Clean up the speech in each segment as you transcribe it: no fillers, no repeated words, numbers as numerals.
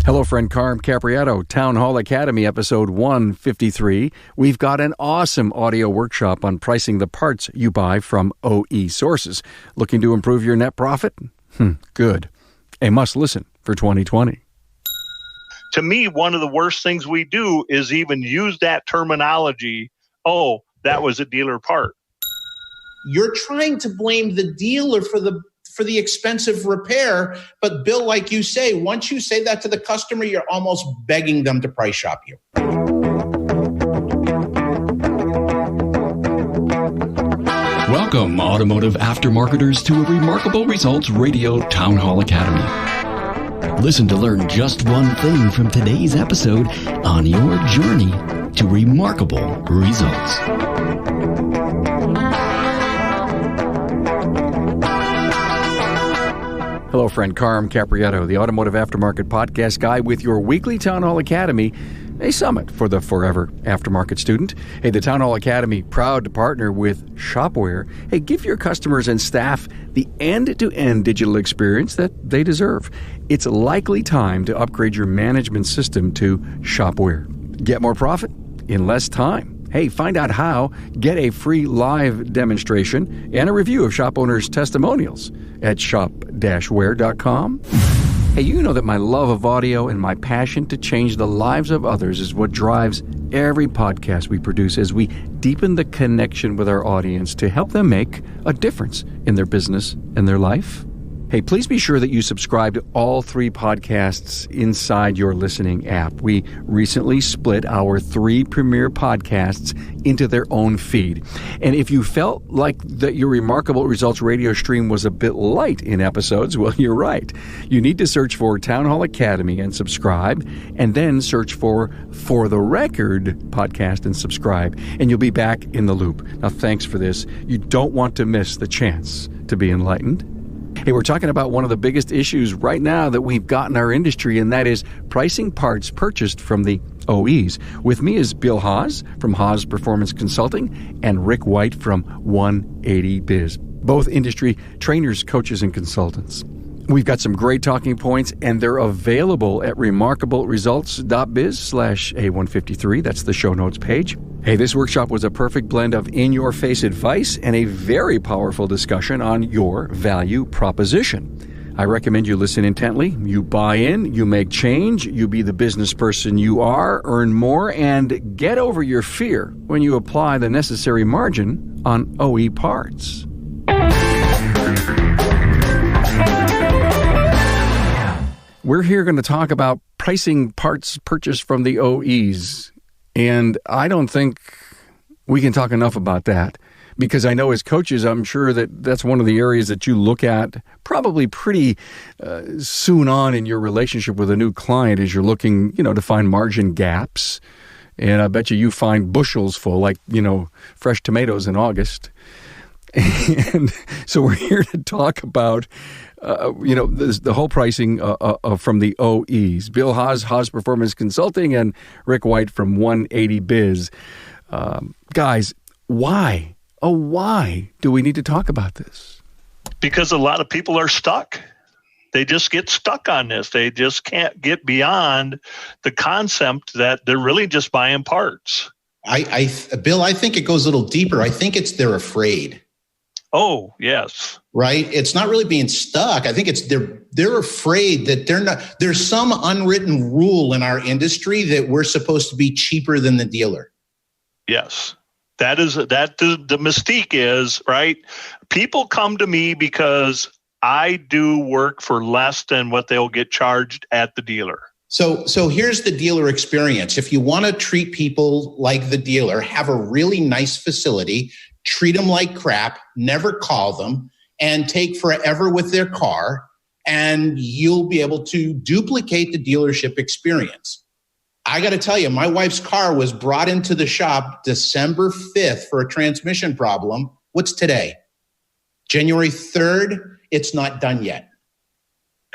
Hello, friend Carm Capriato, Town Hall Academy, episode 153. We've got an awesome audio workshop on pricing the parts you buy from OE sources. Looking to improve your net profit? Good. A must listen for 2020. To me, one of the worst things we do is even use that terminology. Oh, that was a dealer part. You're trying to blame the dealer for the expensive repair. But Bill, like you say, once you say that to the customer, you're almost begging them to price shop you. Welcome, automotive aftermarketers, to a Remarkable Results Radio Town Hall Academy. Listen to learn just one thing from today's episode on your journey to remarkable results. Hello, friend Carm Capriato, the Automotive Aftermarket Podcast Guy with your weekly Town Hall Academy, a summit for the forever aftermarket student. Hey, the Town Hall Academy, proud to partner with Shopware. Hey, give your customers and staff the end-to-end digital experience that they deserve. It's likely time to upgrade your management system to Shopware. Get more profit in less time. Hey, find out how. Get a free live demonstration and a review of shop owners' testimonials at shop-ware.com. Hey, you know that my love of audio and my passion to change the lives of others is what drives every podcast we produce as we deepen the connection with our audience to help them make a difference in their business and their life. Hey, please be sure that you subscribe to all 3 podcasts inside your listening app. We recently split our 3 premier podcasts into their own feed. And if you felt like that your Remarkable Results radio stream was a bit light in episodes, well, you're right. You need to search for Town Hall Academy and subscribe, and then search for the Record podcast and subscribe, and you'll be back in the loop. Now, thanks for this. You don't want to miss the chance to be enlightened. Hey, we're talking about one of the biggest issues right now that we've got in our industry, and that is pricing parts purchased from the OEs. With me is Bill Haas from Haas Performance Consulting and Rick White from 180 Biz, both industry trainers, coaches, and consultants. We've got some great talking points, and they're available at remarkableresults.biz/A153. That's the show notes page. Hey, this workshop was a perfect blend of in-your-face advice and a very powerful discussion on your value proposition. I recommend you listen intently, you buy in, you make change, you be the business person you are, earn more, and get over your fear when you apply the necessary margin on OE parts. We're here going to talk about pricing parts purchased from the OEs. And I don't think we can talk enough about that, because I know as coaches, I'm sure that that's one of the areas that you look at probably pretty soon on in your relationship with a new client as you're looking, to find margin gaps. And I bet you find bushels full, like, fresh tomatoes in August. And so we're here to talk about the whole pricing from the OEs. Bill Haas, Haas Performance Consulting, and Rick White from 180 Biz. Guys, why? Why do we need to talk about this? Because a lot of people are stuck. They just get stuck on this. They just can't get beyond the concept that they're really just buying parts. Bill, I think it goes a little deeper. I think they're afraid. Oh, yes. Right? It's not really being stuck. I think it's they're afraid that there's some unwritten rule in our industry that we're supposed to be cheaper than the dealer. Yes. The mystique is, right? People come to me because I do work for less than what they'll get charged at the dealer. So here's the dealer experience. If you want to treat people like the dealer, have a really nice facility, treat them like crap, never call them, and take forever with their car, and you'll be able to duplicate the dealership experience. I got to tell you, my wife's car was brought into the shop December 5th for a transmission problem. What's today? January 3rd? It's not done yet.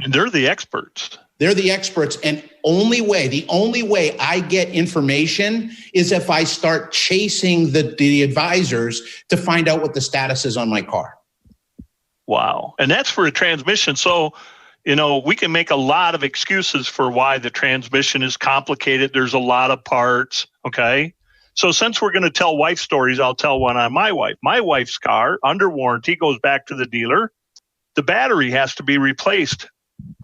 And they're the experts. They're the experts. And the only way I get information is if I start chasing the advisors to find out what the status is on my car. Wow. And that's for a transmission. So We can make a lot of excuses for why the transmission is complicated. There's a lot of parts, okay? So since we're going to tell wife stories, I'll tell one on my wife. My wife's car, under warranty, goes back to the dealer. The battery has to be replaced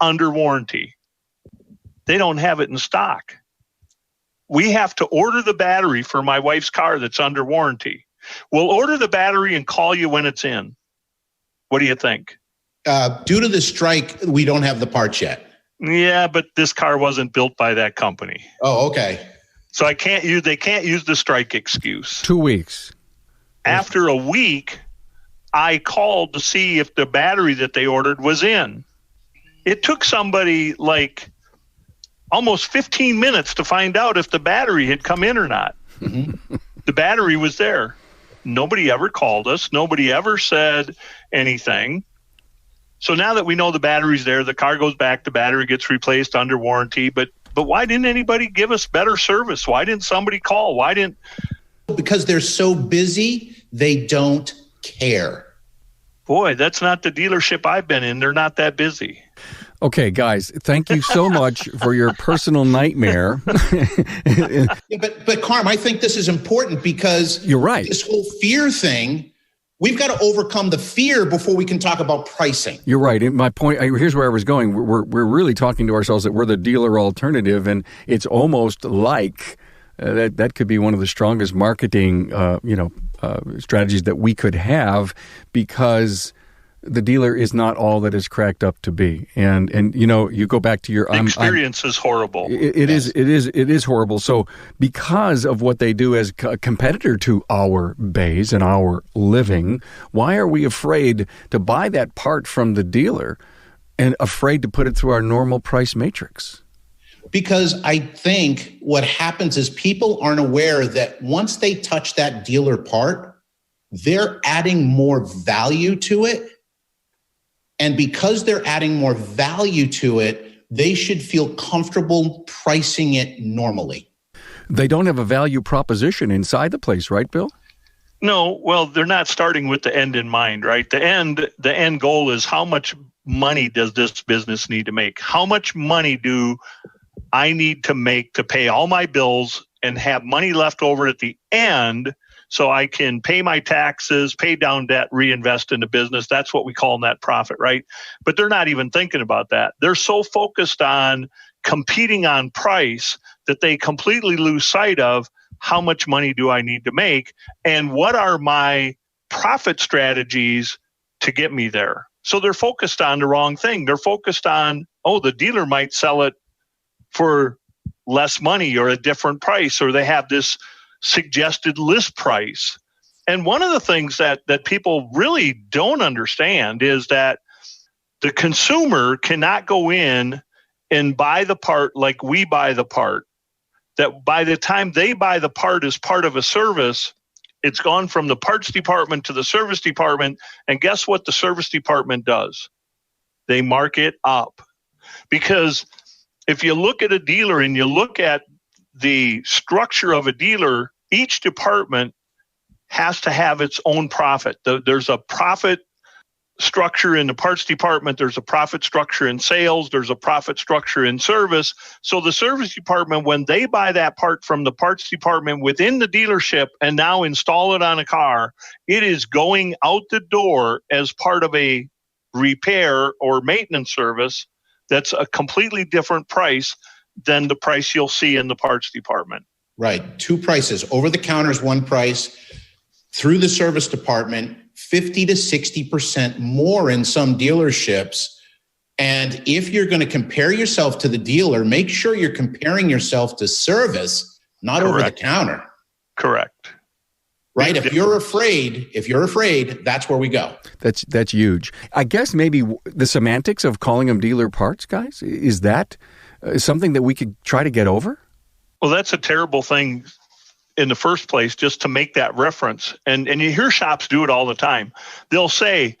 under warranty. They don't have it in stock. We have to order the battery for my wife's car that's under warranty. We'll order the battery and call you when it's in. What do you think? Due to the strike, we don't have the parts yet. Yeah, but this car wasn't built by that company. Oh, okay. So they can't use the strike excuse. 2 weeks. After a week, I called to see if the battery that they ordered was in. It took somebody like almost 15 minutes to find out if the battery had come in or not. Mm-hmm. The battery was there. Nobody ever called us. Nobody ever said anything. So now that we know the battery's there, the car goes back, the battery gets replaced under warranty. But why didn't anybody give us better service? Why didn't somebody call? Because they're so busy, they don't care. Boy, that's not the dealership I've been in. They're not that busy. Okay, guys, thank you so much for your personal nightmare. Yeah, but Carm, I think this is important because you're right. This whole fear thing, we've got to overcome the fear before we can talk about pricing. You're right. My point, here's where I was going. We're really talking to ourselves that we're the dealer alternative, and it's almost like that could be one of the strongest marketing strategies that we could have, because the dealer is not all that it's cracked up to be. And you go back to your experience is horrible. It is horrible. So because of what they do as a competitor to our bays and our living, why are we afraid to buy that part from the dealer and afraid to put it through our normal price matrix? Because I think what happens is people aren't aware that once they touch that dealer part, they're adding more value to it. And because they're adding more value to it, they should feel comfortable pricing it normally. They don't have a value proposition inside the place, right, Bill? No, well, they're not starting with the end in mind, right? The end goal is, how much money does this business need to make? How much money do I need to make to pay all my bills and have money left over at the end so I can pay my taxes, pay down debt, reinvest in the business? That's what we call net profit, right? But they're not even thinking about that. They're so focused on competing on price that they completely lose sight of how much money do I need to make and what are my profit strategies to get me there. So they're focused on the wrong thing. They're focused on, the dealer might sell it for less money or a different price, or they have this suggested list price. And one of the things that people really don't understand is that the consumer cannot go in and buy the part like we buy the part. That by the time they buy the part as part of a service, it's gone from the parts department to the service department. And guess what the service department does? They mark it up. Because if you look at a dealer and you look at the structure of a dealer, each department has to have its own profit. There's a profit structure in the parts department. There's a profit structure in sales. There's a profit structure in service. So the service department, when they buy that part from the parts department within the dealership and now install it on a car, it is going out the door as part of a repair or maintenance service that's a completely different price than the price you'll see in the parts department. Right. Two prices. Over the counter is one price. Through the service department, 50 to 60% more in some dealerships. And if you're going to compare yourself to the dealer, make sure you're comparing yourself to service, not Correct. Over the counter. Correct. Right. If you're afraid, that's where we go. That's huge. I guess maybe the semantics of calling them dealer parts, guys, is that something that we could try to get over? Well, that's a terrible thing in the first place, just to make that reference. And you hear shops do it all the time. They'll say,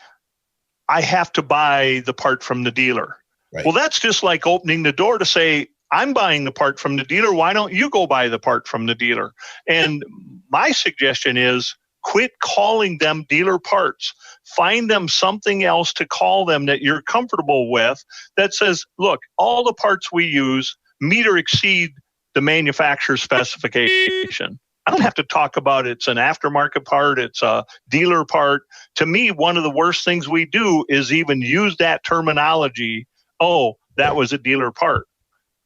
I have to buy the part from the dealer. Right. Well, that's just like opening the door to say, I'm buying the part from the dealer. Why don't you go buy the part from the dealer? And my suggestion is, Quit calling them dealer parts. Find them something else to call them that you're comfortable with that says, look, all the parts we use meet or exceed the manufacturer's specification. I don't have to talk about it's an aftermarket part, it's a dealer part. To me, one of the worst things we do is even use that terminology, oh, that was a dealer part.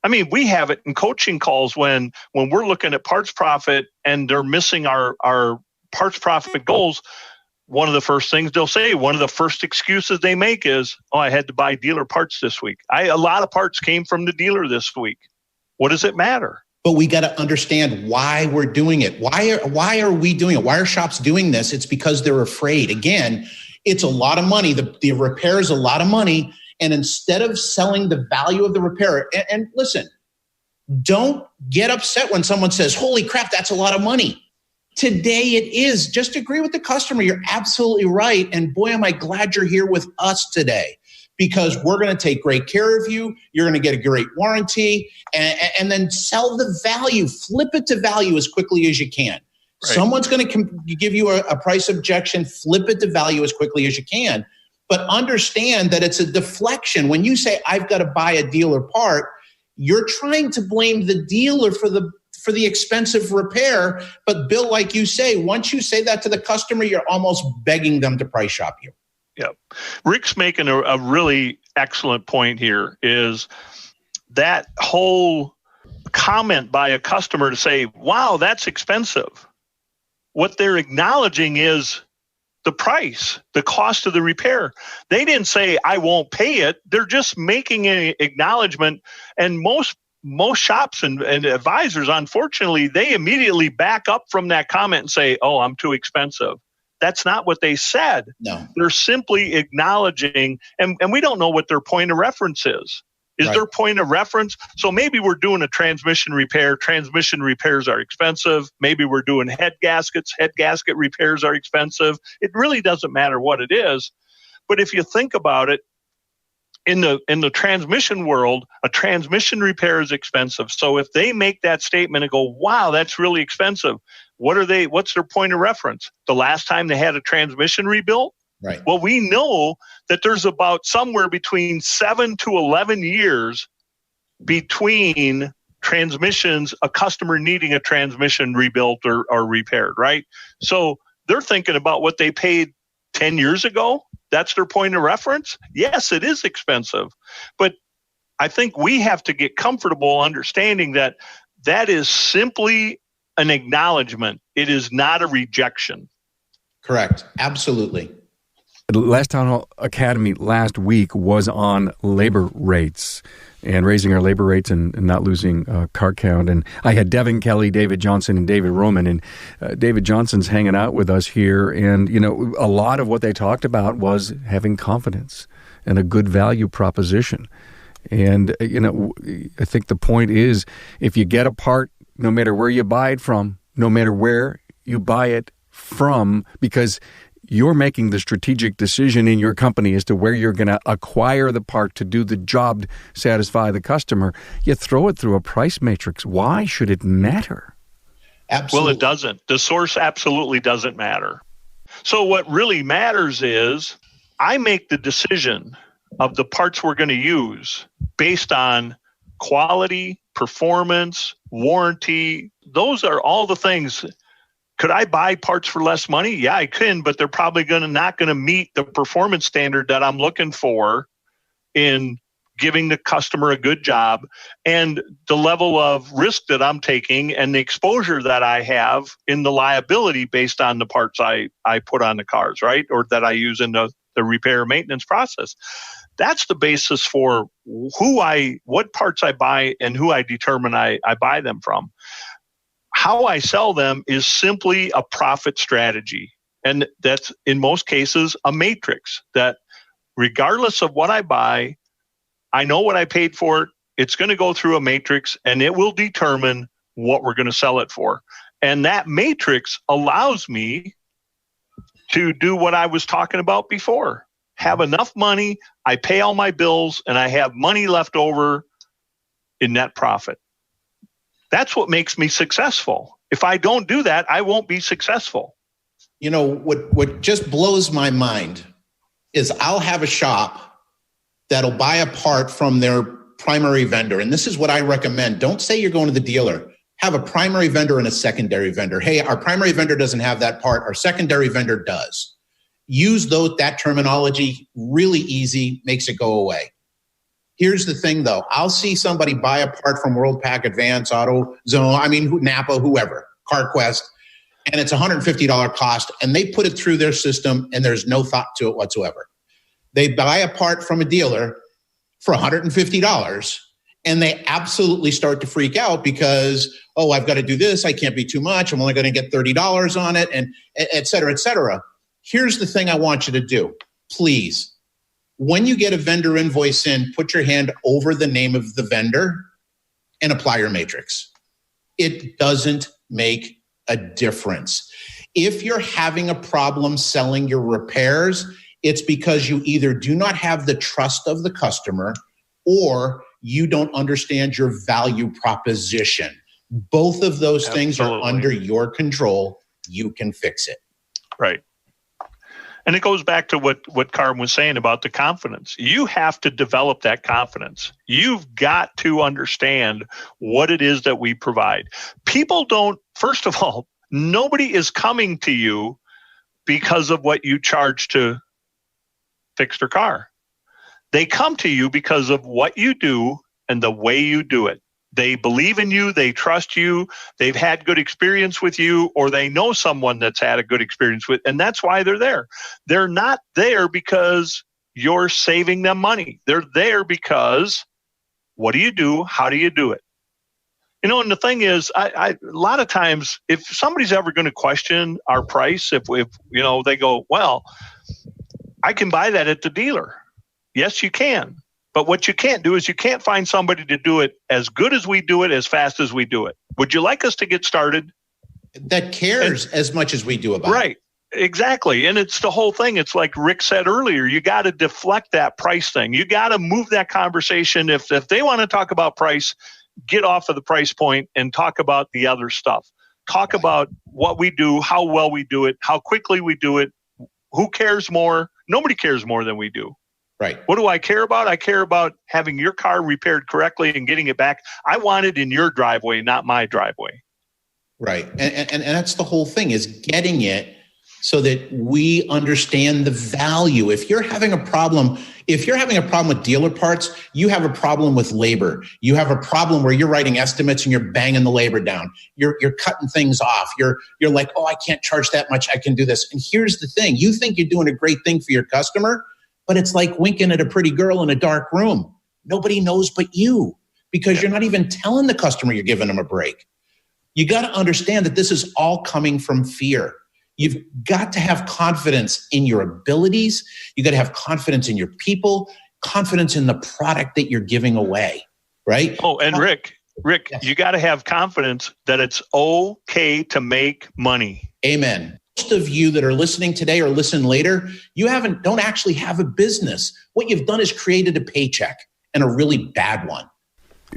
I mean, we have it in coaching calls when we're looking at parts profit and they're missing our parts profit goals. One of the first things they'll say, one of the first excuses they make is, oh, I had to buy dealer parts this week. A lot of parts came from the dealer this week. What does it matter? But we got to understand why we're doing it. Why are we doing it? Why are shops doing this? It's because they're afraid. Again, it's a lot of money. The repair is a lot of money. And instead of selling the value of the repair, and listen, don't get upset when someone says, holy crap, that's a lot of money. Today it is. Just agree with the customer. You're absolutely right. And boy, am I glad you're here with us today, because we're going to take great care of you. You're going to get a great warranty, and then sell the value, flip it to value as quickly as you can. Right. Someone's going to give you a price objection, flip it to value as quickly as you can. But understand that it's a deflection. When you say, I've got to buy a dealer part, you're trying to blame the dealer for the expensive repair. But Bill, like you say, once you say that to the customer, you're almost begging them to price shop you. Yep. Rick's making a really excellent point here, is that whole comment by a customer to say, wow, that's expensive. What they're acknowledging is the price, the cost of the repair. They didn't say, I won't pay it. They're just making an acknowledgement. And most shops and advisors, unfortunately, they immediately back up from that comment and say, oh, I'm too expensive. That's not what they said. No. They're simply acknowledging, and we don't know what their point of reference is. Is their point of reference? So maybe we're doing a transmission repair. Transmission repairs are expensive. Maybe we're doing head gaskets. Head gasket repairs are expensive. It really doesn't matter what it is. But if you think about it, in the transmission world, a transmission repair is expensive. So if they make that statement and go, wow, that's really expensive, what's their point of reference? The last time they had a transmission rebuilt? Right. Well, we know that there's about somewhere between 7 to 11 years between transmissions, a customer needing a transmission rebuilt or repaired, right? So they're thinking about what they paid 10 years ago. That's their point of reference. Yes, it is expensive. But I think we have to get comfortable understanding that that is simply an acknowledgement. It is not a rejection. Correct. Absolutely. The last Town Hall Academy last week was on labor rates and raising our labor rates and not losing car count. And I had Devin Kelly, David Johnson, and David Roman. And David Johnson's hanging out with us here. And, you know, a lot of what they talked about was having confidence and a good value proposition. And, you know, I think the point is, if you get a part, no matter where you buy it from, no matter where you buy it from, because you're making the strategic decision in your company as to where you're going to acquire the part to do the job to satisfy the customer. You throw it through a price matrix. Why should it matter? Absolutely. Well, it doesn't. The source absolutely doesn't matter. So what really matters is I make the decision of the parts we're going to use based on quality, performance, warranty. Those are all the things. Could I buy parts for less money? Yeah, I can, but they're probably not going to meet the performance standard that I'm looking for in giving the customer a good job, and the level of risk that I'm taking and the exposure that I have in the liability based on the parts I put on the cars, right? Or that I use in the repair maintenance process. That's the basis for what parts I buy and who I determine I buy them from. How I sell them is simply a profit strategy. And that's, in most cases, a matrix that regardless of what I buy, I know what I paid for it. It's going to go through a matrix and it will determine what we're going to sell it for. And that matrix allows me to do what I was talking about before. Have enough money, I pay all my bills, and I have money left over in net profit. That's what makes me successful. If I don't do that, I won't be successful. You know, what just blows my mind is I'll have a shop that'll buy a part from their primary vendor. And this is what I recommend. Don't say you're going to the dealer. Have a primary vendor and a secondary vendor. Hey, our primary vendor doesn't have that part. Our secondary vendor does. Use that terminology. Really easy, makes it go away. Here's the thing, though. I'll see somebody buy a part from Worldpac, Advance, AutoZone, Napa, whoever, CarQuest, and it's $150 cost, and they put it through their system, and there's no thought to it whatsoever. They buy a part from a dealer for $150, and they absolutely start to freak out because, oh, I've got to do this. I can't be too much. I'm only going to get $30 on it, and et cetera, et cetera. Here's the thing I want you to do. Please, when you get a vendor invoice in, put your hand over the name of the vendor and apply your matrix. It doesn't make a difference. If you're having a problem selling your repairs, it's because you either do not have the trust of the customer or you don't understand your value proposition. Both of those things are under your control. You can fix it. Right. And it goes back to what Carm was saying about the confidence. You have to develop that confidence. You've got to understand what it is that we provide. People don't, first of all, nobody is coming to you because of what you charge to fix their car. They come to you because of what you do and the way you do it. They believe in you, they trust you, they've had good experience with you, or they know someone that's had a good experience with, and that's why they're there. They're not there because you're saving them money. They're there because what do you do? How do you do it? You know, and the thing is, I a lot of times, if somebody's ever going to question our price, if you know, they go, well, I can buy that at the dealer. Yes, you can. But what you can't do is you can't find somebody to do it as good as we do it, as fast as we do it. Would you like us to get started? That cares as much as we do about it. Right. Exactly. And it's the whole thing. It's like Rick said earlier, you got to deflect that price thing. You got to move that conversation. If they want to talk about price, get off of the price point and talk about the other stuff. Talk about what we do, how well we do it, how quickly we do it. Who cares more? Nobody cares more than we do. Right. What do I care about? I care about having your car repaired correctly and getting it back. I want it in your driveway, not my driveway. Right. And that's the whole thing, is getting it so that we understand the value. If you're having a problem with dealer parts, you have a problem with labor. You have a problem where you're writing estimates and you're banging the labor down. You're cutting things off. You're like, oh, I can't charge that much. I can do this. And here's the thing. You think you're doing a great thing for your customer, but it's like winking at a pretty girl in a dark room. Nobody knows but you, because you're not even telling the customer you're giving them a break. You got to understand that this is all coming from fear. You've got to have confidence in your abilities. You got to have confidence in your people, confidence in the product that you're giving away, right? Oh, and Rick, yes. You got to have confidence that it's okay to make money. Amen. Most of you that are listening today or listen later, you don't actually have a business. What you've done is created a paycheck, and a really bad one.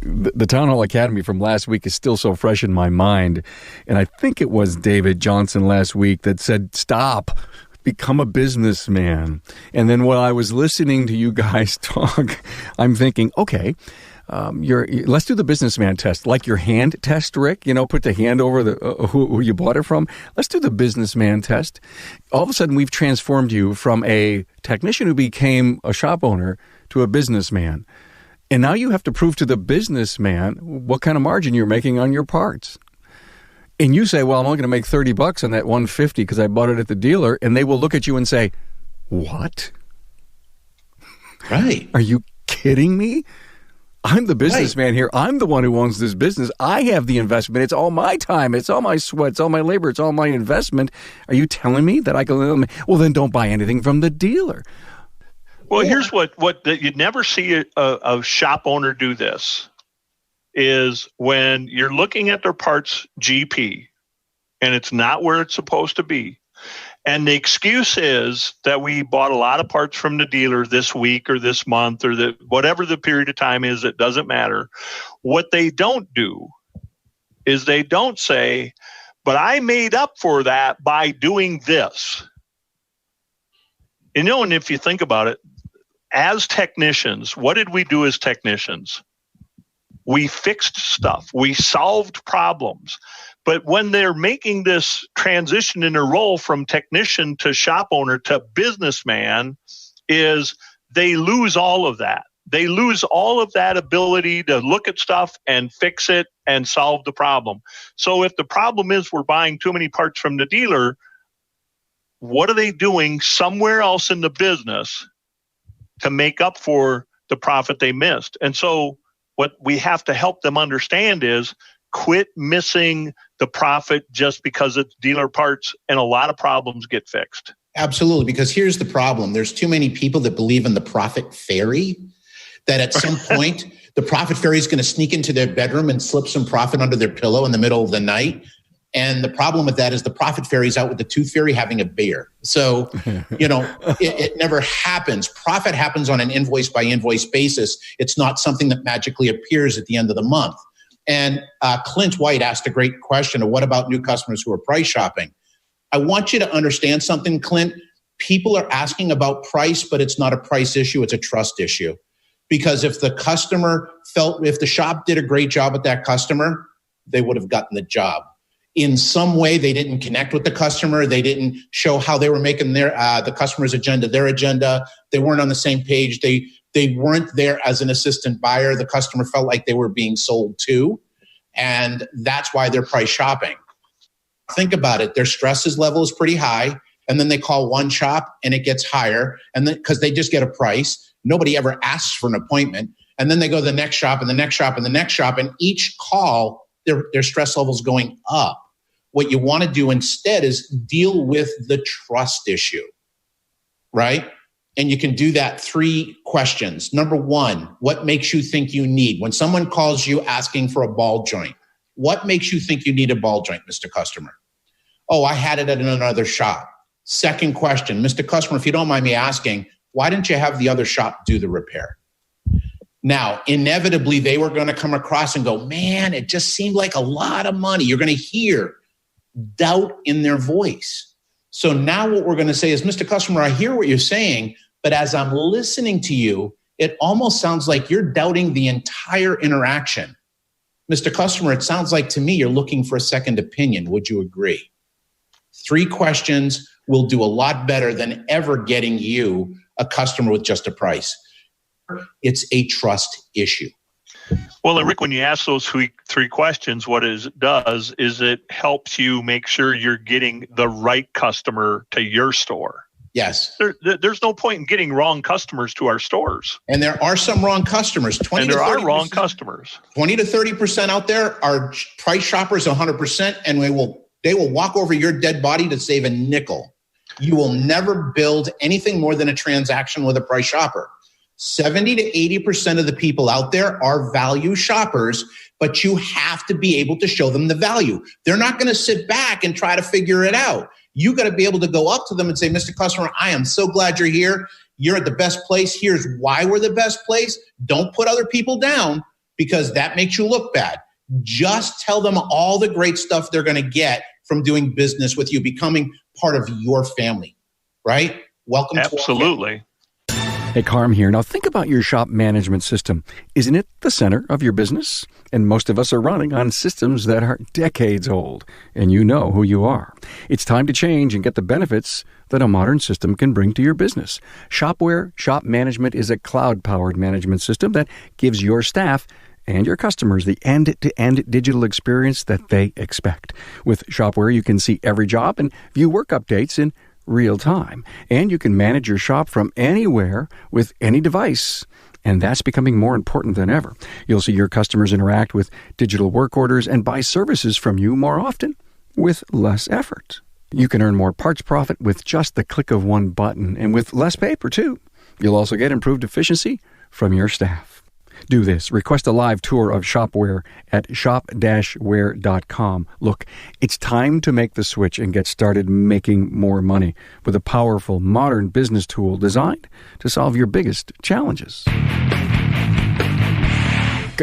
The Town Hall Academy from last week is still so fresh in my mind. And I think it was David Johnson last week that said, stop, become a businessman. And then while I was listening to you guys talk, I'm thinking, okay, let's do the businessman test, like your hand test, Rick. You know, put the hand over who you bought it from. Let's do the businessman test. All of a sudden, we've transformed you from a technician who became a shop owner to a businessman. And now you have to prove to the businessman what kind of margin you're making on your parts. And you say, well, I'm only going to make $30 on that $150 because I bought it at the dealer. And they will look at you and say, what? Right. Are you kidding me? I'm the businessman here. I'm the one who owns this business. I have the investment. It's all my time. It's all my sweat. It's all my labor. It's all my investment. Are you telling me that I can? Well, then don't buy anything from the dealer. Well, here's what you'd never see a shop owner do this, is when you're looking at their parts GP and it's not where it's supposed to be. And the excuse is that we bought a lot of parts from the dealer this week or this month or whatever the period of time is, it doesn't matter. What they don't do is they don't say, But I made up for that by doing this. And if you think about it, as technicians, what did we do as technicians? We fixed stuff. We solved problems. But when they're making this transition in their role from technician to shop owner to businessman, is they lose all of that. They lose all of that ability to look at stuff and fix it and solve the problem. So if the problem is we're buying too many parts from the dealer, what are they doing somewhere else in the business to make up for the profit they missed? And so what we have to help them understand is quit missing the profit just because it's dealer parts, and a lot of problems get fixed. Absolutely, because here's the problem. There's too many people that believe in the profit fairy, that at some point, the profit fairy is going to sneak into their bedroom and slip some profit under their pillow in the middle of the night. And the problem with that is the profit fairy is out with the tooth fairy having a beer. So, it never happens. Profit happens on an invoice by invoice basis. It's not something that magically appears at the end of the month. And Clint White asked a great question of what about new customers who are price shopping? I want you to understand something, Clint. People are asking about price, but it's not a price issue. It's a trust issue. Because if the shop did a great job with that customer, they would have gotten the job. In some way, they didn't connect with the customer. They didn't show how they were making the customer's agenda their agenda. They weren't on the same page. They weren't there as an assistant buyer. The customer felt like they were being sold to. And that's why they're price shopping. Think about it. Their stress level is pretty high. And then they call one shop and it gets higher. And then because they just get a price, nobody ever asks for an appointment. And then they go to the next shop and the next shop and the next shop. And each call, their stress level's going up. What you want to do instead is deal with the trust issue, right? And you can do that 3 questions. Number 1, what makes you think you need? When someone calls you asking for a ball joint, what makes you think you need a ball joint, Mr. Customer? Oh, I had it at another shop. Second question, Mr. Customer, if you don't mind me asking, why didn't you have the other shop do the repair? Now, inevitably, they were going to come across and go, man, it just seemed like a lot of money. You're going to hear doubt in their voice. So now what we're going to say is, Mr. Customer, I hear what you're saying, but as I'm listening to you, it almost sounds like you're doubting the entire interaction. Mr. Customer, it sounds like to me you're looking for a second opinion. Would you agree? 3 questions will do a lot better than ever getting you a customer with just a price. It's a trust issue. Well, and Rick, when you ask those 3 questions, what it does is it helps you make sure you're getting the right customer to your store. Yes. There's no point in getting wrong customers to our stores. And there are some wrong customers. 20 and there to 30%, are wrong customers. 20 to 30% out there are price shoppers 100%, and they will walk over your dead body to save a nickel. You will never build anything more than a transaction with a price shopper. 70 to 80% of the people out there are value shoppers, but you have to be able to show them the value. They're not going to sit back and try to figure it out. You got to be able to go up to them and say, Mr. Customer, I am so glad you're here. You're at the best place. Here's why we're the best place. Don't put other people down because that makes you look bad. Just tell them all the great stuff they're going to get from doing business with you, becoming part of your family, right? Welcome to Absolutely. Hey, Carm here. Now think about your shop management system. Isn't it the center of your business? And most of us are running on systems that are decades old, and you know who you are. It's time to change and get the benefits that a modern system can bring to your business. Shopware Shop Management is a cloud-powered management system that gives your staff and your customers the end-to-end digital experience that they expect. With Shopware, you can see every job and view work updates in real time. And you can manage your shop from anywhere with any device. And that's becoming more important than ever. You'll see your customers interact with digital work orders and buy services from you more often with less effort. You can earn more parts profit with just the click of one button and with less paper, too. You'll also get improved efficiency from your staff. Do this. Request a live tour of Shopware at shop-ware.com. Look, it's time to make the switch and get started making more money with a powerful, modern business tool designed to solve your biggest challenges.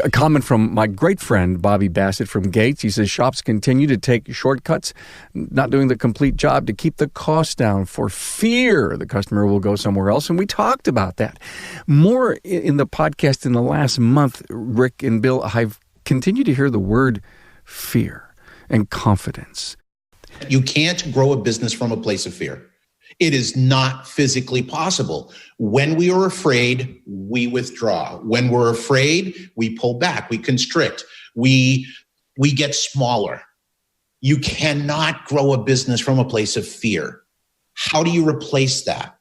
A comment from my great friend, Bobby Bassett from Gates. He says shops continue to take shortcuts, not doing the complete job to keep the cost down for fear the customer will go somewhere else. And we talked about that. More in the podcast in the last month, Rick and Bill, I've continued to hear the word fear and confidence. You can't grow a business from a place of fear. It is not physically possible. When we are afraid, we withdraw. When we're afraid, we pull back, we constrict, we get smaller. You cannot grow a business from a place of fear. How do you replace that?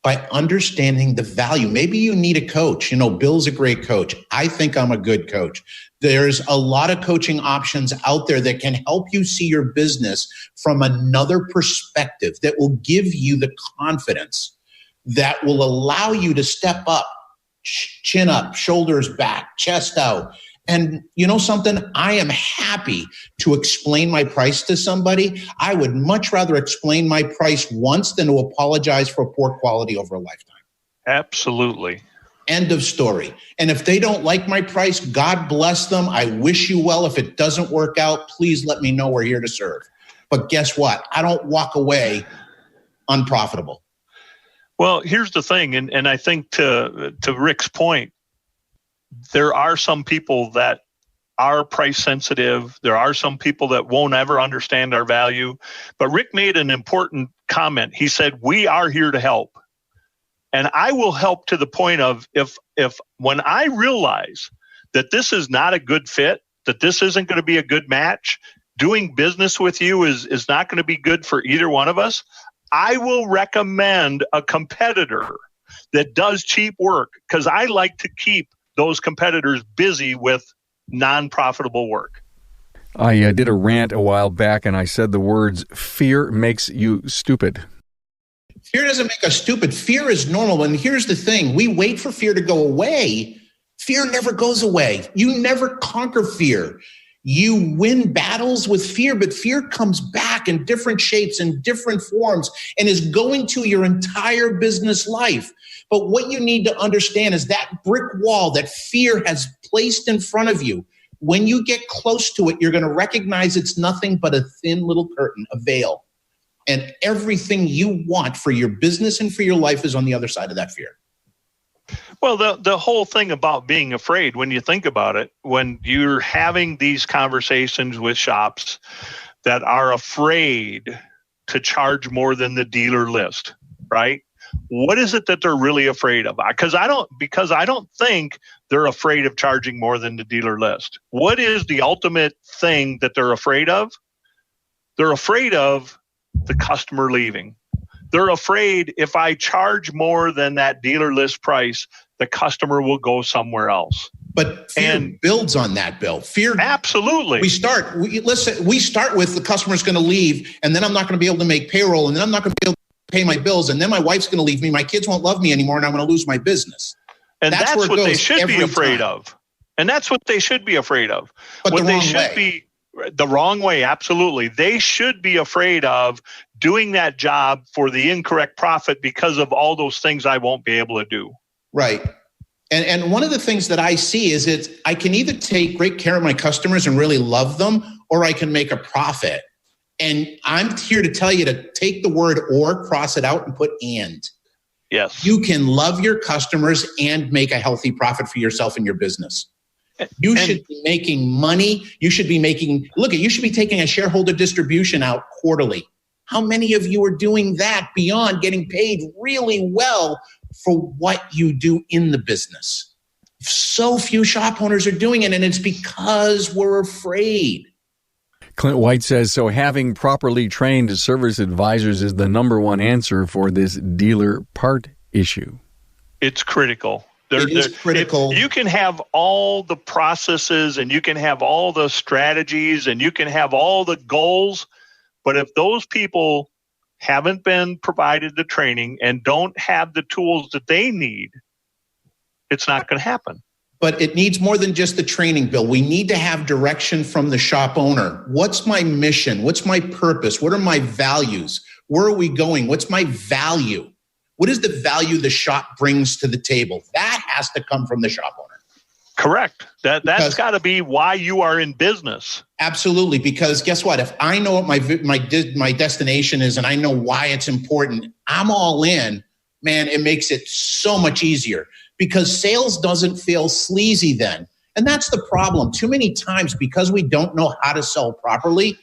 By understanding the value. Maybe you need a coach. Bill's a great coach. I think I'm a good coach. There's a lot of coaching options out there that can help you see your business from another perspective, that will give you the confidence, that will allow you to step up, chin up, shoulders back, chest out. And you know something? I am happy to explain my price to somebody. I would much rather explain my price once than to apologize for poor quality over a lifetime. Absolutely. End of story. And if they don't like my price, God bless them. I wish you well. If it doesn't work out, please let me know. We're here to serve. But guess what? I don't walk away unprofitable. Well, here's the thing, and I think to Rick's point, there are some people that are price sensitive. There are some people that won't ever understand our value. But Rick made an important comment. He said, we are here to help. And I will help to the point of if when I realize that this is not a good fit, that this isn't going to be a good match, doing business with you is not going to be good for either one of us, I will recommend a competitor that does cheap work, because I like to keep those competitors busy with non-profitable work. I did a rant a while back and I said the words, fear makes you stupid. Fear doesn't make us stupid. Fear is normal. And here's the thing. We wait for fear to go away. Fear never goes away. You never conquer fear. You win battles with fear, but fear comes back in different shapes and different forms and is going to your entire business life. But what you need to understand is that brick wall that fear has placed in front of you, when you get close to it, you're going to recognize it's nothing but a thin little curtain, a veil. And everything you want for your business and for your life is on the other side of that fear. Well, the whole thing about being afraid, when you think about it, when you're having these conversations with shops that are afraid to charge more than the dealer list, right? What is it that they're really afraid of? Because I don't think they're afraid of charging more than the dealer list. What is the ultimate thing that they're afraid of? They're afraid of the customer leaving. They're afraid if I charge more than that dealer list price, the customer will go somewhere else. But fear builds on that, Bill. Fear. Absolutely. We start with the customer's going to leave, and then I'm not going to be able to make payroll, and then I'm not going to be able to pay my bills, and then my wife's going to leave me, my kids won't love me anymore, and I'm going to lose my business. And that's what they should be afraid of. And that's what they should be afraid of. But what they should be the wrong way, absolutely. They should be afraid of doing that job for the incorrect profit because of all those things I won't be able to do. Right. And one of the things that I see is I can either take great care of my customers and really love them, or I can make a profit. And I'm here to tell you to take the word or, cross it out, and put and. Yes. You can love your customers and make a healthy profit for yourself and your business. You should be making money. You should be taking a shareholder distribution out quarterly. How many of you are doing that beyond getting paid really well for what you do in the business? So few shop owners are doing it, and it's because we're afraid. Clint White says, so having properly trained service advisors is the number one answer for this dealer part issue. It's critical. It is critical. You can have all the processes and you can have all the strategies and you can have all the goals, but if those people haven't been provided the training and don't have the tools that they need, it's not going to happen. But it needs more than just the training, Bill. We need to have direction from the shop owner. What's my mission? What's my purpose? What are my values? Where are we going? What's my value? What is the value the shop brings to the table? That has to come from the shop owner. Correct. That's got to be why you are in business. Absolutely. Because guess what? If I know what my destination is and I know why it's important, I'm all in, man. It makes it so much easier because sales doesn't feel sleazy then. And that's the problem. Too many times, because we don't know how to sell properly,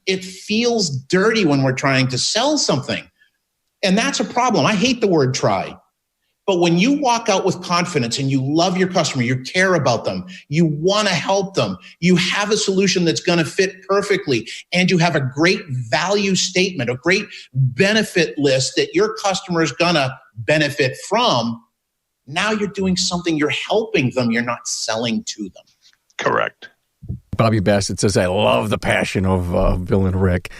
it feels dirty when we're trying to sell something. And that's a problem. I hate the word try. But when you walk out with confidence and you love your customer, you care about them, you want to help them, you have a solution that's going to fit perfectly, and you have a great value statement, a great benefit list that your customer is going to benefit from, now you're doing something, you're helping them, you're not selling to them. Correct. Bobby Bassett says, I love the passion of Bill and Rick.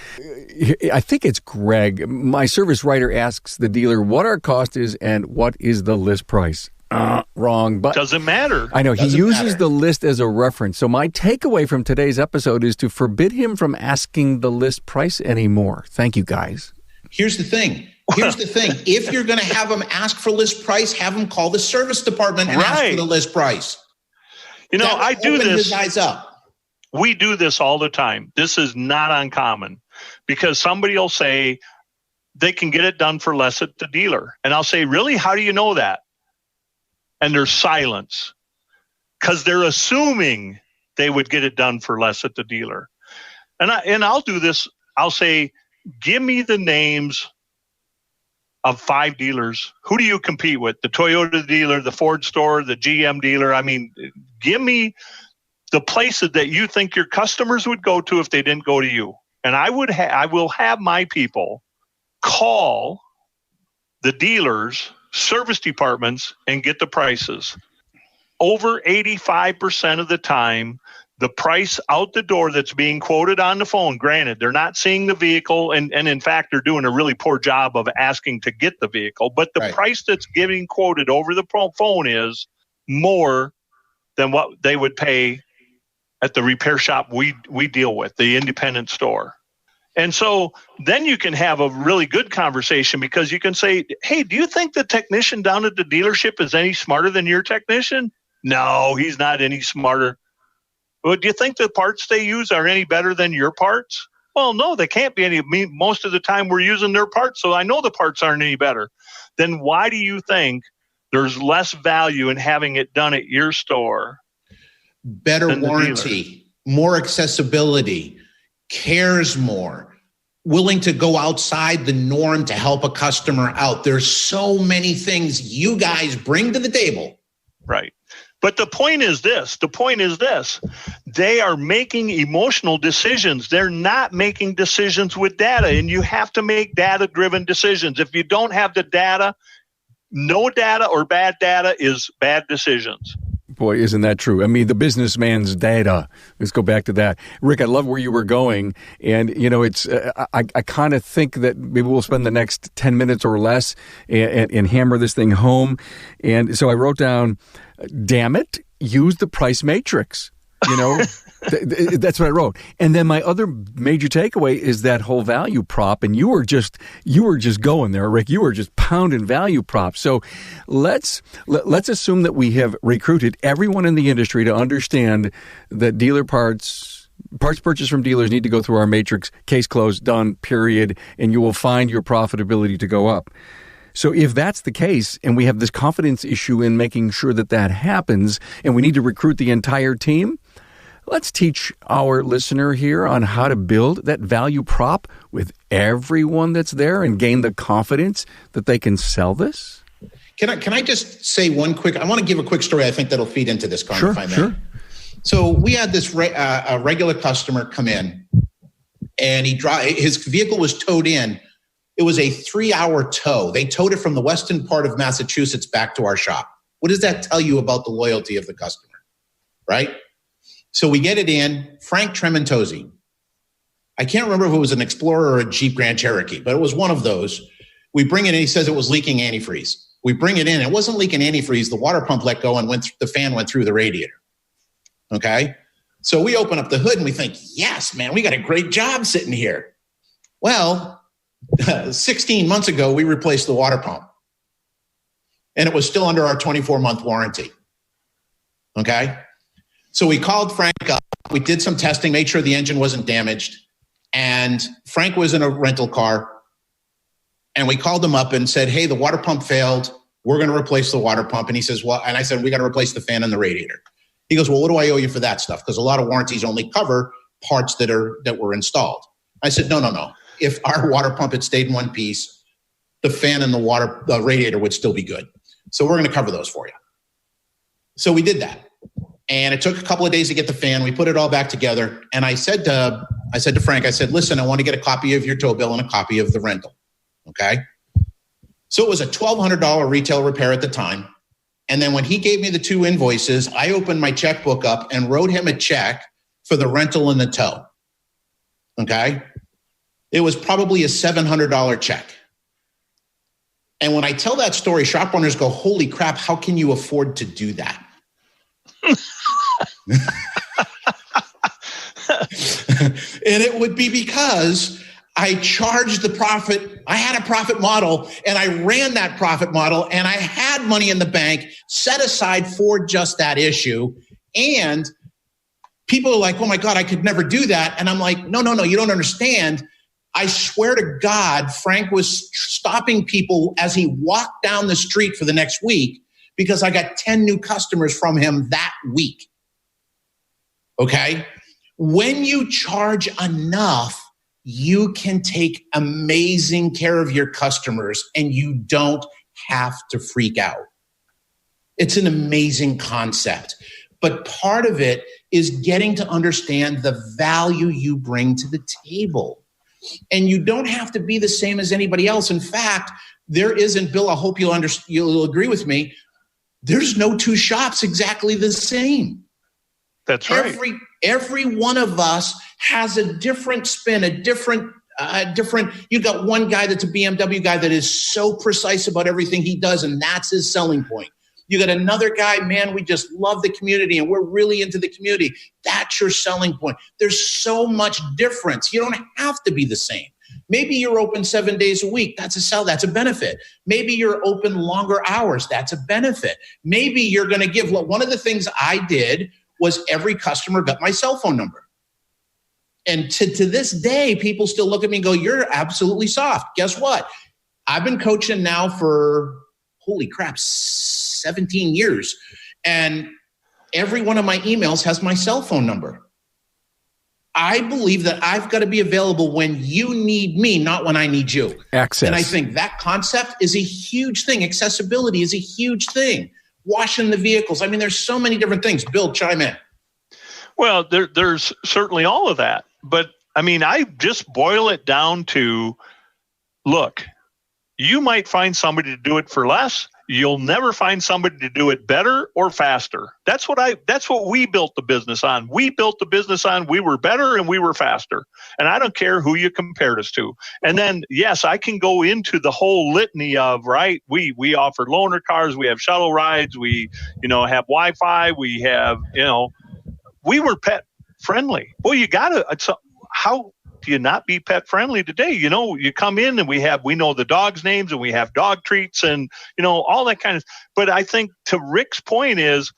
I think it's Greg. My service writer asks the dealer what our cost is and what is the list price. Wrong. But doesn't matter. I know. He uses the list as a reference. So my takeaway from today's episode is to forbid him from asking the list price anymore. Thank you, guys. Here's the thing. If you're going to have him ask for list price, have him call the service department and ask for the list price. You know, I do this. His eyes up. We do this all the time. This is not uncommon because somebody will say they can get it done for less at the dealer. And I'll say, really? How do you know that? And there's silence because they're assuming they would get it done for less at the dealer. And I'll do this. I'll say, give me the names of 5 dealers. Who do you compete with? The Toyota dealer, the Ford store, the GM dealer. I mean, give me the places that you think your customers would go to if they didn't go to you. And I will have my people call the dealers, service departments, and get the prices. Over 85% of the time, the price out the door that's being quoted on the phone, granted, they're not seeing the vehicle, and in fact, they're doing a really poor job of asking to get the vehicle, but the price that's getting quoted over the phone is more than what they would pay at the repair shop we deal with, the independent store. And so then you can have a really good conversation because you can say, hey, do you think the technician down at the dealership is any smarter than your technician? No, he's not any smarter. Well, do you think the parts they use are any better than your parts? Well, no, they can't be any. Most of the time we're using their parts, so I know the parts aren't any better. Then why do you think there's less value in having it done at your store? Better warranty, more accessibility, cares more, willing to go outside the norm to help a customer out. There's so many things you guys bring to the table. Right. But the point is this. They are making emotional decisions. They're not making decisions with data, and you have to make data-driven decisions. If you don't have the data, no data or bad data is bad decisions. Boy, isn't that true? I mean, the businessman's data. Let's go back to that. Rick, I love where you were going. And, you know, it's I kind of think that maybe we'll spend the next 10 minutes or less and hammer this thing home. And so I wrote down, damn it, use the price matrix. You know, that's what I wrote. And then my other major takeaway is that whole value prop. And you were just going there, Rick. You were just pounding value props. So let's assume that we have recruited everyone in the industry to understand that dealer parts purchased from dealers need to go through our matrix. Case closed, done, period. And you will find your profitability to go up. So if that's the case, and we have this confidence issue in making sure that happens, and we need to recruit the entire team, let's teach our listener here on how to build that value prop with everyone that's there and gain the confidence that they can sell this. Can I just say one quick? I want to give a quick story. I think that'll feed into this, Carmen, if I may. Sure. So we had this a regular customer come in, and his vehicle was towed in. It was a 3-hour tow. They towed it from the western part of Massachusetts back to our shop. What does that tell you about the loyalty of the customer, right? So we get it in. Frank Trementosi. I can't remember if it was an Explorer or a Jeep Grand Cherokee, but it was one of those. We bring it in. He says it was leaking antifreeze. We bring it in. It wasn't leaking antifreeze. The water pump let go and the fan went through the radiator. Okay? So we open up the hood and we think, yes, man, we got a great job sitting here. Well, 16 months ago, we replaced the water pump. And it was still under our 24-month warranty. Okay? So we called Frank up. We did some testing, made sure the engine wasn't damaged. And Frank was in a rental car. And we called him up and said, hey, the water pump failed. We're going to replace the water pump. And he says, well, and I said, we got to replace the fan and the radiator. He goes, well, what do I owe you for that stuff? Because a lot of warranties only cover parts that were installed. I said, no. If our water pump had stayed in one piece, the fan and the radiator would still be good. So we're going to cover those for you. So we did that. And it took a couple of days to get the fan. We put it all back together. And I said to Frank, I said, listen, I want to get a copy of your tow bill and a copy of the rental. Okay. So it was a $1,200 retail repair at the time. And then when he gave me the 2 invoices, I opened my checkbook up and wrote him a check for the rental and the tow. Okay. It was probably a $700 check. And when I tell that story, shop owners go, holy crap, how can you afford to do that? And it would be because I charged the profit. I had a profit model and I ran that profit model and I had money in the bank set aside for just that issue. And people are like, oh my God, I could never do that. And I'm like, no, you don't understand. I swear to God, Frank was stopping people as he walked down the street for the next week because I got 10 new customers from him that week. Okay? When you charge enough, you can take amazing care of your customers and you don't have to freak out. It's an amazing concept. But part of it is getting to understand the value you bring to the table. And you don't have to be the same as anybody else. In fact, there isn't, Bill, I hope you'll agree with me, there's no 2 shops exactly the same. That's right. Every one of us has a different spin, a different, you got one guy that's a BMW guy that is so precise about everything he does, and that's his selling point. You got another guy, man, we just love the community and we're really into the community. That's your selling point. There's so much difference. You don't have to be the same. Maybe you're open 7 days a week. That's a sell. That's a benefit. Maybe you're open longer hours. That's a benefit. Maybe you're going to give. One of the things I did was every customer got my cell phone number. And to this day, people still look at me and go, you're absolutely soft. Guess what? I've been coaching now for, holy crap, 17 years. And every one of my emails has my cell phone number. I believe that I've got to be available when you need me, not when I need you. Access. And I think that concept is a huge thing. Accessibility is a huge thing. Washing the vehicles. I mean, there's so many different things. Bill, chime in. Well, there's certainly all of that. But, I mean, I just boil it down to, look, you might find somebody to do it for less. You'll never find somebody to do it better or faster. That's what we built the business on. We built the business on we were better and we were faster. And I don't care who you compared us to. And then, yes, I can go into the whole litany of, right, we offer loaner cars, we have shuttle rides, we, have Wi-Fi, we have, we were pet friendly. Well, how do you not be pet friendly today? You come in and we know the dogs' names and we have dog treats and, all that kind of, but I think to Rick's point is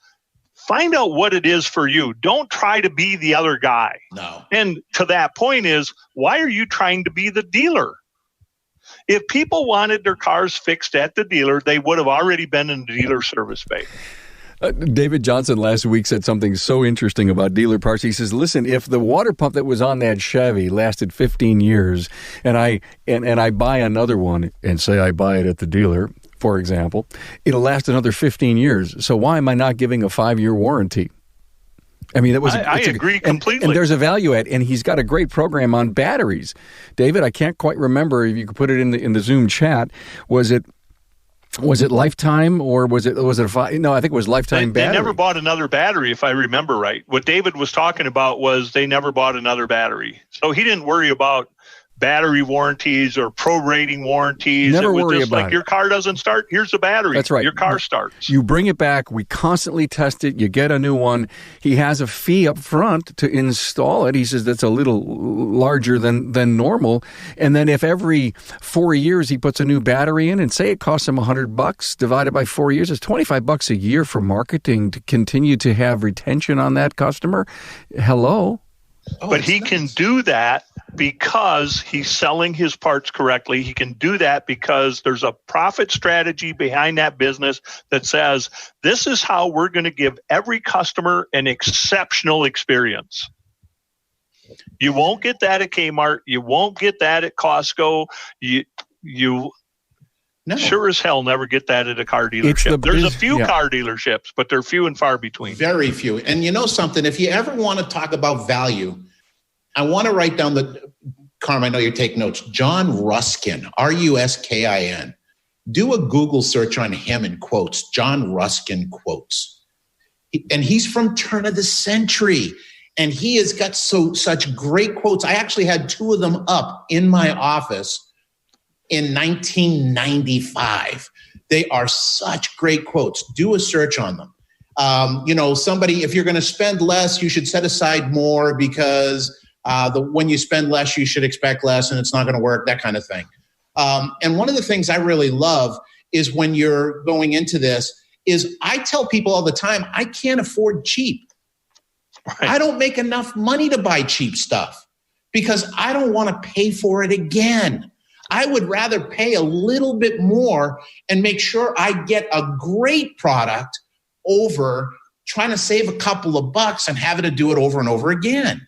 find out what it is for you. Don't try to be the other guy. No. And to that point is, why are you trying to be the dealer? If people wanted their cars fixed at the dealer, they would have already been in the dealer service bay. David Johnson last week said something so interesting about dealer parts. He says, listen, if the water pump that was on that Chevy lasted 15 years and I buy another one and say I buy it at the dealer, for example, it'll last another 15 years. So why am I not giving a 5-year warranty? I mean, I agree completely. And there's a value add, and he's got a great program on batteries. David, I can't quite remember if you could put it in the Zoom chat. Was it lifetime or was it no, I think it was lifetime battery. They never bought another battery, if I remember right. What David was talking about was they never bought another battery. So he didn't worry about battery warranties or prorating warranties. Never it was worry just about like it. Your car doesn't start. Here's the battery. That's right. Your car starts. You bring it back. We constantly test it. You get a new one. He has a fee up front to install it. He says that's a little larger than normal. And then if every 4 years he puts a new battery in, and say it costs him $100 divided by 4 years, it's $25 a year for marketing to continue to have retention on that customer. Hello. But he can do that because he's selling his parts correctly. He can do that because there's a profit strategy behind that business that says, this is how we're going to give every customer an exceptional experience. You won't get that at Kmart. You won't get that at Costco. You sure as hell never get that at a car dealership. There's a few car dealerships, but they're few and far between. Very few. And you know something? If you ever want to talk about value, I want to write down Carm, I know you're taking notes. John Ruskin, Ruskin. Do a Google search on him in quotes. John Ruskin quotes. And he's from turn of the century. And he has got such great quotes. I actually had 2 of them up in my office in 1995. They are such great quotes. Do a search on them. Somebody, if you're going to spend less, you should set aside more because when you spend less, you should expect less and it's not going to work, that kind of thing. And one of the things I really love is when you're going into this is I tell people all the time, I can't afford cheap. Right. I don't make enough money to buy cheap stuff because I don't want to pay for it again. I would rather pay a little bit more and make sure I get a great product over trying to save a couple of bucks and having to do it over and over again,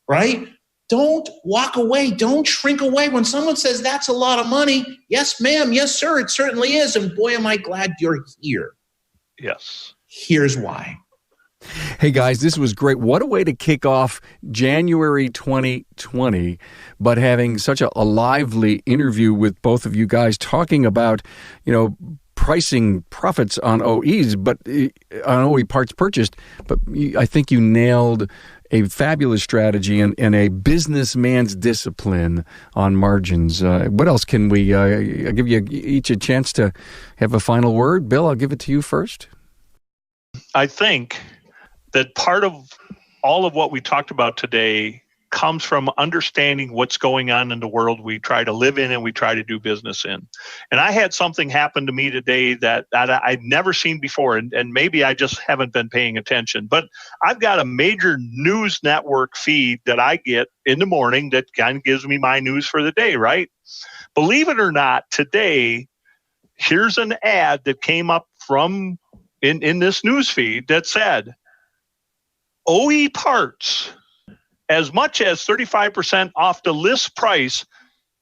right? Don't walk away. Don't shrink away. When someone says that's a lot of money, yes, ma'am, yes, sir, it certainly is. And boy, am I glad you're here. Yes. Here's why. Hey, guys, this was great. What a way to kick off January 2020, but having such a lively interview with both of you guys talking about, pricing profits on OEs, but on OE parts purchased. But I think you nailed a fabulous strategy and a businessman's discipline on margins. What else can we I'll give you each a chance to have a final word. Bill, I'll give it to you first. I think that part of all of what we talked about today comes from understanding what's going on in the world we try to live in and we try to do business in. And I had something happen to me today that I'd never seen before, and maybe I just haven't been paying attention. But I've got a major news network feed that I get in the morning that kind of gives me my news for the day, right? Believe it or not, today, here's an ad that came up from in this news feed that said, OE parts, as much as 35% off the list price,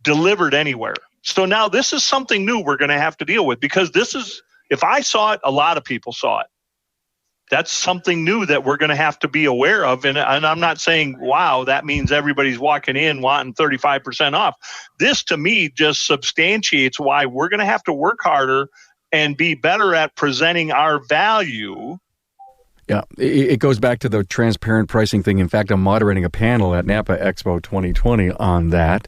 delivered anywhere. So now this is something new we're going to have to deal with because if I saw it, a lot of people saw it. That's something new that we're going to have to be aware of. And I'm not saying, wow, that means everybody's walking in wanting 35% off. This to me just substantiates why we're going to have to work harder and be better at presenting our value. Yeah, it goes back to the transparent pricing thing. In fact, I'm moderating a panel at Napa Expo 2020 on that,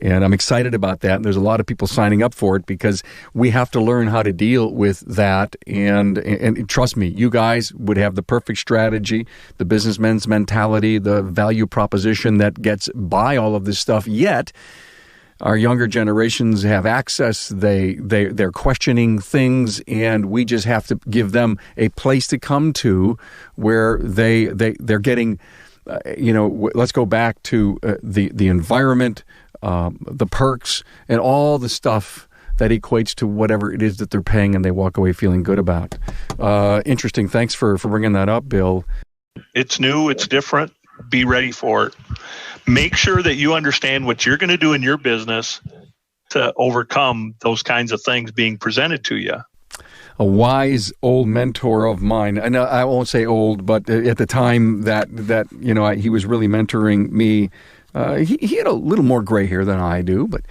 and I'm excited about that. And there's a lot of people signing up for it because we have to learn how to deal with that. And trust me, you guys would have the perfect strategy, the businessman's mentality, the value proposition that gets by all of this stuff. Yet, our younger generations have access. They're questioning things, and we just have to give them a place to come to where they're getting. Let's go back to the environment, the perks, and all the stuff that equates to whatever it is that they're paying, and they walk away feeling good about. Interesting. Thanks for bringing that up, Bill. It's new. It's different. Be ready for it. Make sure that you understand what you're going to do in your business to overcome those kinds of things being presented to you. A wise old mentor of mine, and I won't say old, but at the time that he was really mentoring me, he had a little more gray hair than I do, but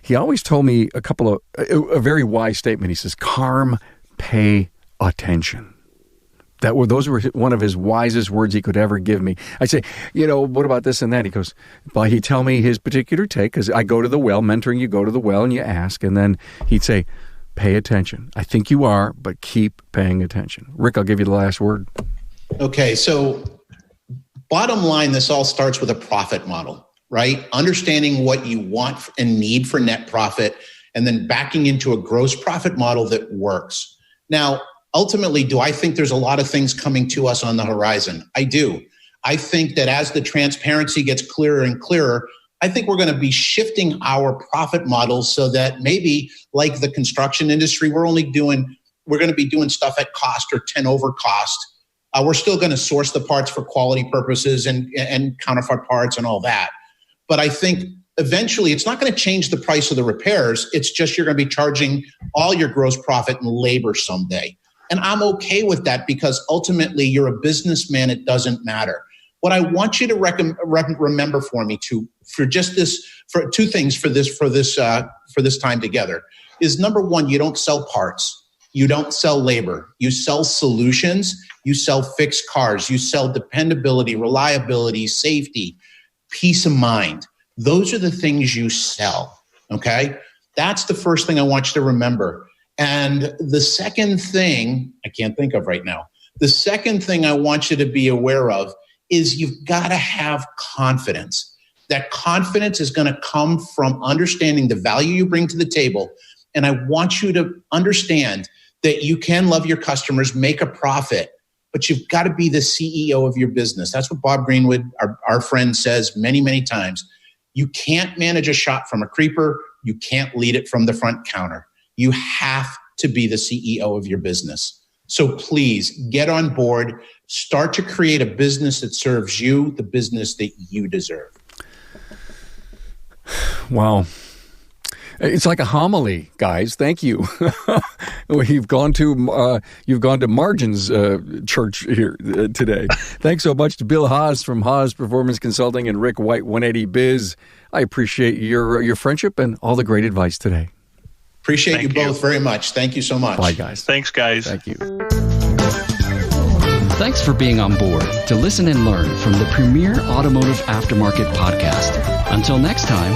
he always told me a very wise statement. He says, Carm, pay attention. Those were one of his wisest words he could ever give me. I say, what about this and that? He goes, well, he'd tell me his particular take, because I go to the well, mentoring, you go to the well and you ask, and then he'd say, pay attention. I think you are, but keep paying attention. Rick, I'll give you the last word. Okay, so bottom line, this all starts with a profit model, right? Understanding what you want and need for net profit, and then backing into a gross profit model that works. Now, ultimately, do I think there's a lot of things coming to us on the horizon? I do. I think that as the transparency gets clearer and clearer, I think we're going to be shifting our profit models so that maybe, like the construction industry, we're going to be doing stuff at cost or 10 over cost. We're still going to source the parts for quality purposes and counterfeit parts and all that. But I think eventually it's not going to change the price of the repairs. It's just you're going to be charging all your gross profit and labor someday. And I'm okay with that, because ultimately you're a businessman. It doesn't matter. What I want you to remember for two things for this time together is, number one, you don't sell parts. You don't sell labor. You sell solutions. You sell fixed cars. You sell dependability, reliability, safety, peace of mind. Those are the things you sell, okay? That's the first thing I want you to remember. And the second thing, I can't think of right now, the second thing I want you to be aware of is you've got to have confidence. That confidence is going to come from understanding the value you bring to the table. And I want you to understand that you can love your customers, make a profit, but you've got to be the CEO of your business. That's what Bob Greenwood, our friend, says many, many times. You can't manage a shop from a creeper. You can't lead it from the front counter. You have to be the CEO of your business. So please get on board. Start to create a business that serves you, the business that you deserve. Wow. It's like a homily, guys. Thank you. You've gone to Margin's church here today. Thanks so much to Bill Haas from Haas Performance Consulting and Rick White, 180 Biz. I appreciate your friendship and all the great advice today. Appreciate you both very much. Thank you so much. Bye, guys. Thanks, guys. Thank you. Thanks for being on board to listen and learn from the premier automotive aftermarket podcast. Until next time,